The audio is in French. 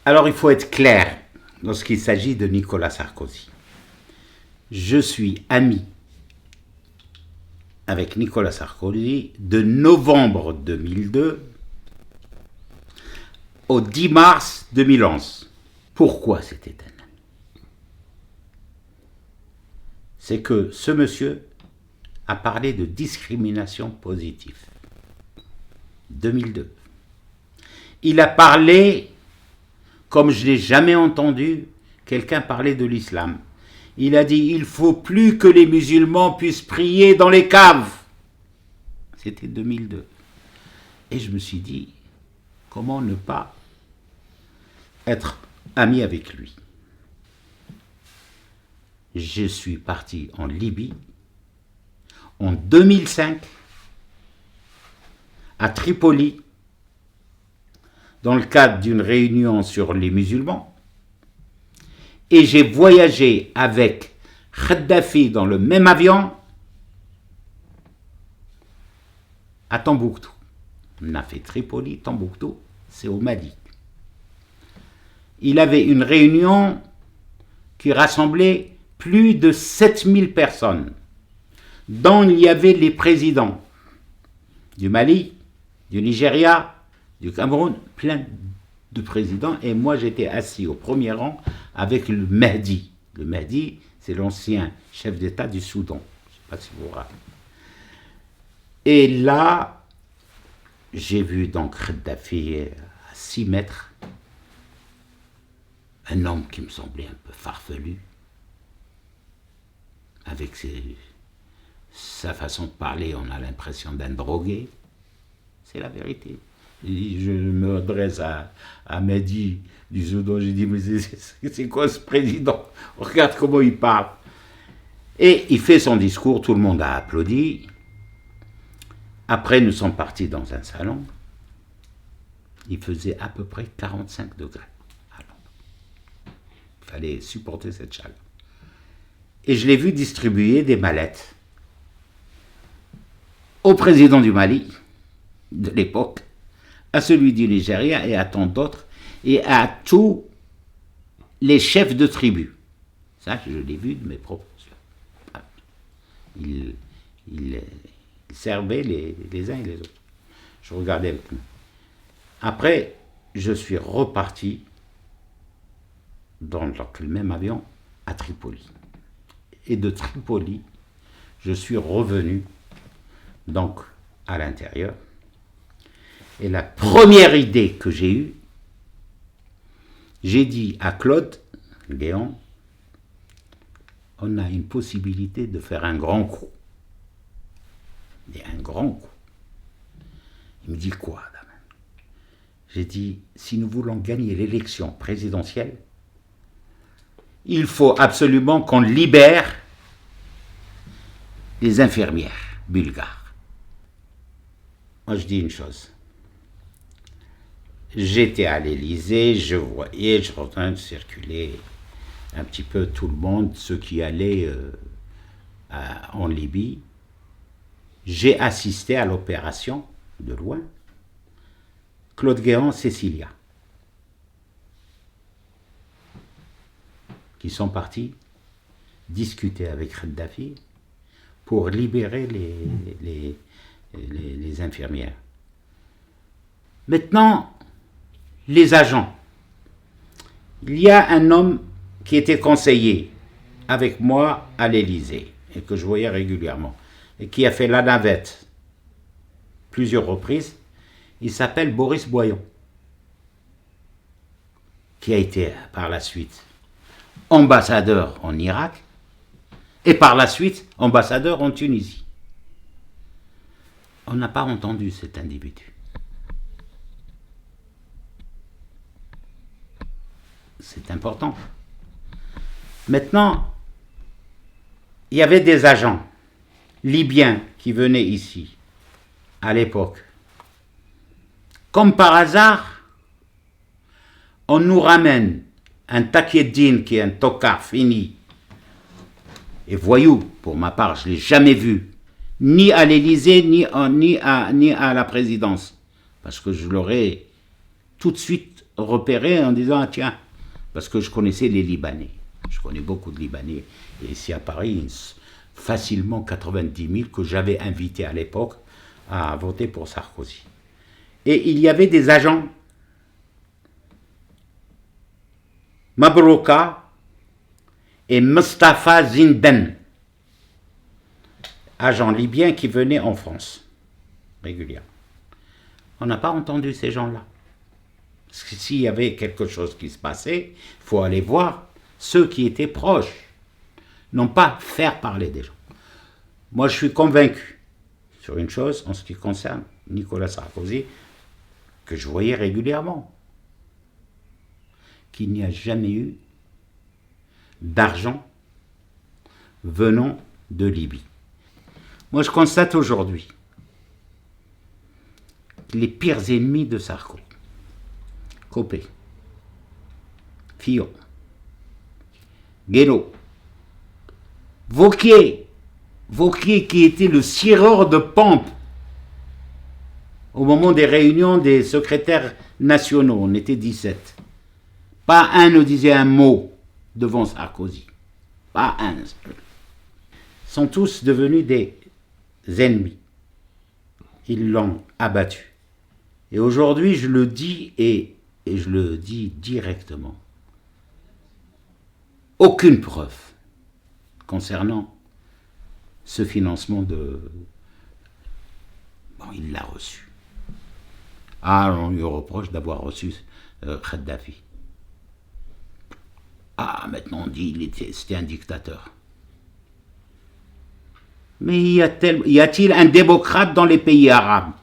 Alors il faut être clair lorsqu'il s'agit de Nicolas Sarkozy. Je suis ami avec Nicolas Sarkozy de novembre 2002 au 10 mars 2011. Pourquoi c'était un ami? C'est que ce monsieur a parlé de discrimination positive. 2002. Il a parlé comme je n'ai jamais entendu quelqu'un parler de l'islam. Il a dit, il ne faut plus que les musulmans puissent prier dans les caves. C'était 2002. Et je me suis dit, comment ne pas être ami avec lui? Je suis parti en Libye en 2005, à Tripoli, dans le cadre d'une réunion sur les musulmans, et j'ai voyagé avec Kadhafi dans le même avion à Tombouctou. On a fait Tripoli, Tombouctou, c'est au Mali. Il avait une réunion qui rassemblait plus de 7000 personnes, dont il y avait les présidents du Mali, du Nigeria, du Cameroun, plein de présidents, et moi j'étais assis au premier rang avec le Mahdi. Le Mahdi, c'est l'ancien chef d'État du Soudan. Je ne sais pas si vous vous rappelez. Et là, j'ai vu donc Kadhafi à 6 mètres, un homme qui me semblait un peu farfelu, avec sa façon de parler, on a l'impression d'un drogué. C'est la vérité. Je me adresse à Mehdi du Soudan, j'ai dit, mais c'est quoi ce président? Regarde comment il parle. Et il fait son discours, tout le monde a applaudi. Après, nous sommes partis dans un salon. Il faisait à peu près 45 degrés. Il fallait supporter cette chaleur. Et je l'ai vu distribuer des mallettes au président du Mali de l'époque, à celui du Nigeria et à tant d'autres, et à tous les chefs de tribus. Ça, je l'ai vu de mes propres yeux. Il servait les uns et les autres. Je regardais avec lui. Après, je suis reparti dans le même avion à Tripoli. Et de Tripoli, je suis revenu donc à l'intérieur. Et la première idée que j'ai eue, j'ai dit à Claude Guéant, on a une possibilité de faire un grand coup. Et un grand coup. Il me dit quoi, Damien? J'ai dit, si nous voulons gagner l'élection présidentielle, il faut absolument qu'on libère les infirmières bulgares. Moi, je dis une chose. J'étais à l'Élysée, je voyais, je suis en train de circuler un petit peu tout le monde, ceux qui allaient en Libye. J'ai assisté à l'opération de loin. Claude Guéant, Cécilia, qui sont partis discuter avec Kadhafi pour libérer les infirmières. Maintenant, les agents. Il y a un homme qui était conseiller avec moi à l'Élysée et que je voyais régulièrement et qui a fait la navette plusieurs reprises. Il s'appelle Boris Boyon, qui a été par la suite ambassadeur en Irak et par la suite ambassadeur en Tunisie. On n'a pas entendu cet individu. C'est important. Maintenant, il y avait des agents libyens qui venaient ici à l'époque. Comme par hasard, on nous ramène un Taqieddine qui est un tocard fini et voyou. Pour ma part, je ne l'ai jamais vu, ni à l'Élysée, ni à la présidence, parce que je l'aurais tout de suite repéré en disant, ah, tiens, parce que je connaissais les Libanais. Je connais beaucoup de Libanais. Et ici à Paris, facilement 90 000 que j'avais invités à l'époque à voter pour Sarkozy. Et il y avait des agents, Mabrouka et Mustafa Zindan, agents libyens qui venaient en France régulièrement. On n'a pas entendu ces gens-là. Parce que s'il y avait quelque chose qui se passait, il faut aller voir ceux qui étaient proches, non pas faire parler des gens. Moi, je suis convaincu sur une chose en ce qui concerne Nicolas Sarkozy, que je voyais régulièrement, qu'il n'y a jamais eu d'argent venant de Libye. Moi, je constate aujourd'hui que les pires ennemis de Sarko, Copé, Fillon, Guénaud, Wauquiez qui était le cireur de pompe au moment des réunions des secrétaires nationaux, on était 17. Pas un ne disait un mot devant Sarkozy. Pas un seul. Ils sont tous devenus des ennemis. Ils l'ont abattu. Et aujourd'hui, je le dis et je le dis directement. Aucune preuve concernant ce financement de... Bon, il l'a reçu. Ah, on lui reproche d'avoir reçu Kadhafi. Ah, maintenant on dit c'était un dictateur. Mais y a-t-il un démocrate dans les pays arabes?